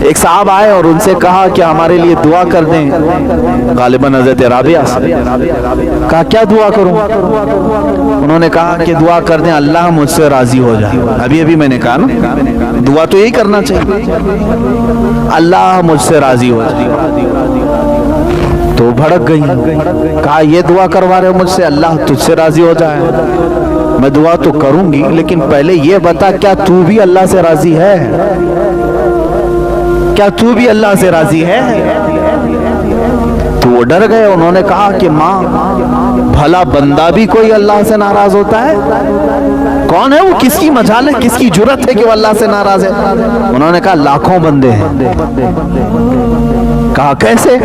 ایک صاحب آئے اور ان سے کہا کہ ہمارے لیے دعا کر دیں، غالباً حضرت رابعہ سے کہا کیا دعا کروں؟ انہوں نے کہا کہ دعا کر دیں اللہ مجھ سے راضی ہو جائے۔ ابھی میں نے کہا نا دعا تو یہی کرنا چاہیے، اللہ مجھ سے راضی ہو جائے۔ تو بھڑک گئی، کہا یہ دعا کروا رہے ہو مجھ سے اللہ تجھ سے راضی ہو جائے؟ میں دعا تو کروں گی لیکن پہلے یہ بتا کیا تو بھی اللہ سے راضی ہے؟ کیا تو بھی اللہ سے راضی ہے؟ تو وہ ڈر گئے، انہوں نے کہا کہ ماں بھلا بندہ بھی کوئی اللہ سے ناراض ہوتا ہے؟ کون ہے وہ؟ کس کی مجال ہے، کس کی جرت ہے کہ وہ اللہ سے ناراض ہے؟ انہوں نے کہا لاکھوں بندے ہیں۔ کہا کیسے؟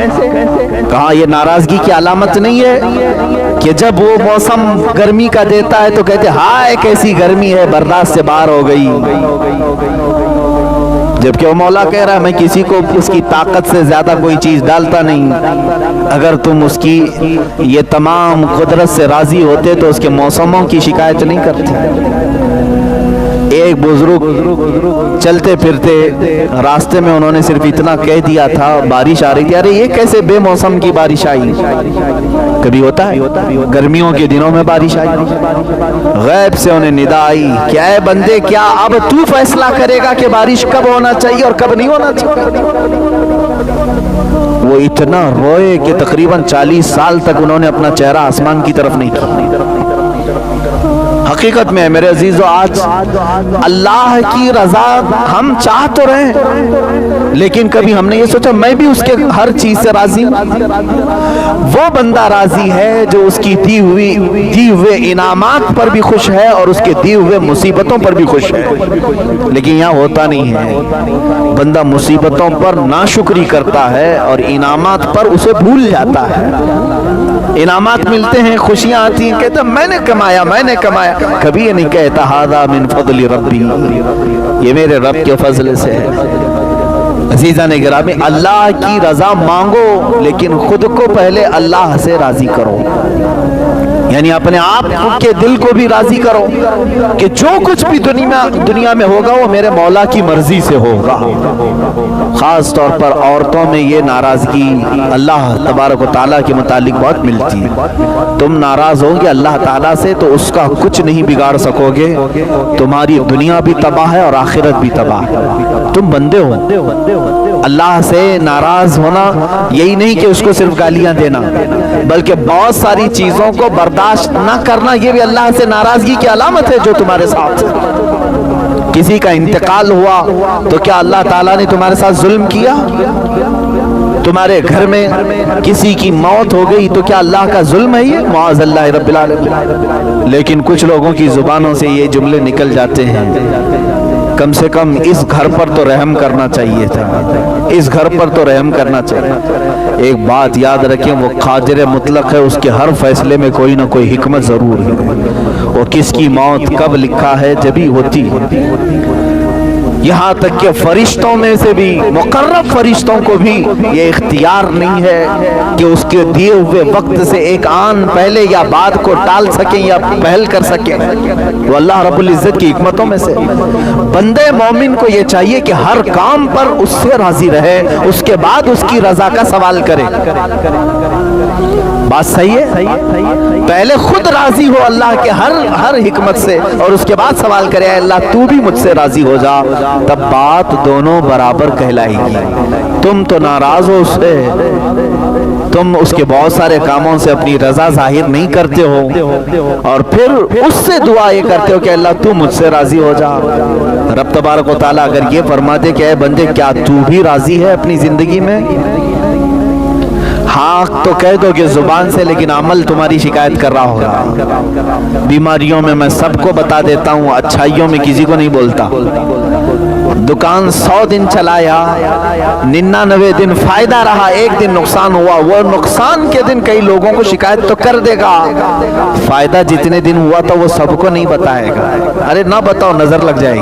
کہا یہ ناراضگی کی علامت نہیں ہے کہ جب وہ موسم گرمی کا دیتا ہے تو کہتے ہائے کیسی گرمی ہے، برداشت سے باہر ہو گئی، جبکہ وہ مولا کہہ رہا ہے میں کسی کو اس کی طاقت سے زیادہ کوئی چیز ڈالتا نہیں۔ اگر تم اس کی یہ تمام قدرت سے راضی ہوتے تو اس کے موسموں کی شکایت نہیں کرتے۔ ایک بزرگ چلتے پھرتے راستے میں انہوں نے صرف اتنا کہہ دیا تھا، بارش آ رہی تھی، ارے یہ کیسے بے موسم کی بارش آئی؟ کبھی ہوتا ہے گرمیوں کے دنوں میں بارش آئی، غیب سے انہیں ندا آئی کہ اے بندے کیا اب تو فیصلہ کرے گا کہ بارش کب ہونا چاہیے اور کب نہیں ہونا چاہیے؟ وہ اتنا روئے کہ تقریباً 40 سال تک انہوں نے اپنا چہرہ آسمان کی طرف نہیں کیا۔ حقیقت میں میرے عزیزو آج اللہ کی رضا ہم چاہ تو رہے لیکن کبھی ہم نے یہ سوچا میں بھی اس کے ہر چیز سے راضی ہوں؟ وہ بندہ راضی ہے جو اس کی دی ہوئے انعامات پر بھی خوش ہے اور اس کے دی ہوئے مصیبتوں پر بھی خوش ہے، لیکن یہاں ہوتا نہیں ہے، بندہ مصیبتوں پر ناشکری کرتا ہے اور انعامات پر اسے بھول جاتا ہے۔ انعامات ملتے ہیں، خوشیاں آتی ہیں، کہتا میں نے کمایا، کبھی یہ نہیں کہتا ھذا من فضل ربی، یہ میرے رب کے فضل سے ہے۔ عزیزان گرامی اللہ کی رضا مانگو لیکن خود کو پہلے اللہ سے راضی کرو، یعنی اپنے آپ کے دل کو بھی راضی کرو کہ جو کچھ بھی دنیا میں ہوگا وہ میرے مولا کی مرضی سے ہوگا۔ خاص طور پر عورتوں میں یہ ناراضگی اللہ تبارک و تعالیٰ کے متعلق بہت ملتی ہے۔ تم ناراض ہوگے اللہ تعالیٰ سے تو اس کا کچھ نہیں بگاڑ سکو گے، تمہاری دنیا بھی تباہ ہے اور آخرت بھی تباہ ہے۔ تم بندے ہو، اللہ سے ناراض ہونا یہی نہیں کہ اس کو صرف گالیاں دینا، بلکہ بہت ساری چیزوں کو برداشت نہ کرنا یہ بھی اللہ سے ناراضگی کی علامت ہے۔ جو تمہارے ساتھ کسی کا انتقال ہوا تو کیا اللہ تعالیٰ نے تمہارے ساتھ ظلم کیا؟ تمہارے گھر میں کسی کی موت ہو گئی تو کیا اللہ کا ظلم ہے یہ؟ معاذ اللہ رب العالمین۔ لیکن کچھ لوگوں کی زبانوں سے یہ جملے نکل جاتے ہیں، کم سے کم اس گھر پر تو رحم کرنا چاہیے تھا، اس گھر پر تو رحم کرنا چاہیے۔ ایک بات یاد رکھیں، وہ قادر مطلق ہے، اس کے ہر فیصلے میں کوئی نہ کوئی حکمت ضرور ہے۔ وہ کس کی موت کب لکھا ہے جبھی ہوتی ہے۔ یہاں تک کہ فرشتوں میں سے بھی مقرب فرشتوں کو بھی یہ اختیار نہیں ہے کہ اس کے دیے ہوئے وقت سے ایک آن پہلے یا بعد کو ٹال سکیں یا پہل کر سکیں۔ وہ اللہ رب العزت کی حکمتوں میں سے بندے مومن کو یہ چاہیے کہ ہر کام پر اس سے راضی رہے، اس کے بعد اس کی رضا کا سوال کرے۔ بات صحیح ہے؟ پہلے خود راضی ہو اللہ کے ہر حکمت سے اور اس کے بعد سوال کرے اے اللہ تو بھی مجھ سے راضی ہو جا، تب بات دونوں برابر کہلائے گی۔ تم تو ناراض ہو اس سے، تم اس کے بہت سارے کاموں سے اپنی رضا ظاہر نہیں کرتے ہو اور پھر اس سے دعا یہ کرتے ہو کہ اللہ تو مجھ سے راضی ہو جا۔ رب تبارک و تعالیٰ اگر یہ فرماتے کہ اے بندے کیا تو بھی راضی ہے اپنی زندگی میں؟ ہاں تو کہہ دو کہ زبان سے، لیکن عمل تمہاری شکایت کر رہا ہوگا۔ بیماریوں میں میں سب کو بتا دیتا ہوں، اچھائیوں میں کسی کو نہیں بولتا۔ دکان 100 دن چلایا، 99 دن فائدہ رہا، ایک دن نقصان ہوا، وہ نقصان کے دن کئی لوگوں کو شکایت تو کر دے گا، فائدہ جتنے دن ہوا تھا وہ سب کو نہیں بتائے گا۔ ارے نہ بتاؤ، نظر لگ جائے گی۔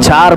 4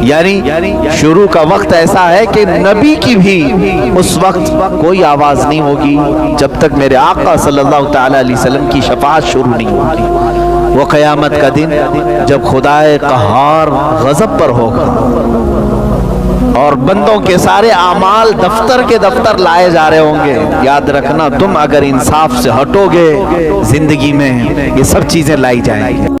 یعنی شروع کا وقت ایسا ہے کہ نبی کی بھی اس وقت کوئی آواز نہیں ہوگی جب تک میرے آقا صلی اللہ تعالی علیہ وسلم کی شفاعت شروع نہیں ہوگی۔ وہ قیامت کا دن جب خدائے قہار غضب پر ہوگا اور بندوں کے سارے اعمال دفتر کے دفتر لائے جا رہے ہوں گے، یاد رکھنا تم اگر انصاف سے ہٹو گے زندگی میں یہ سب چیزیں لائی جائیں گی۔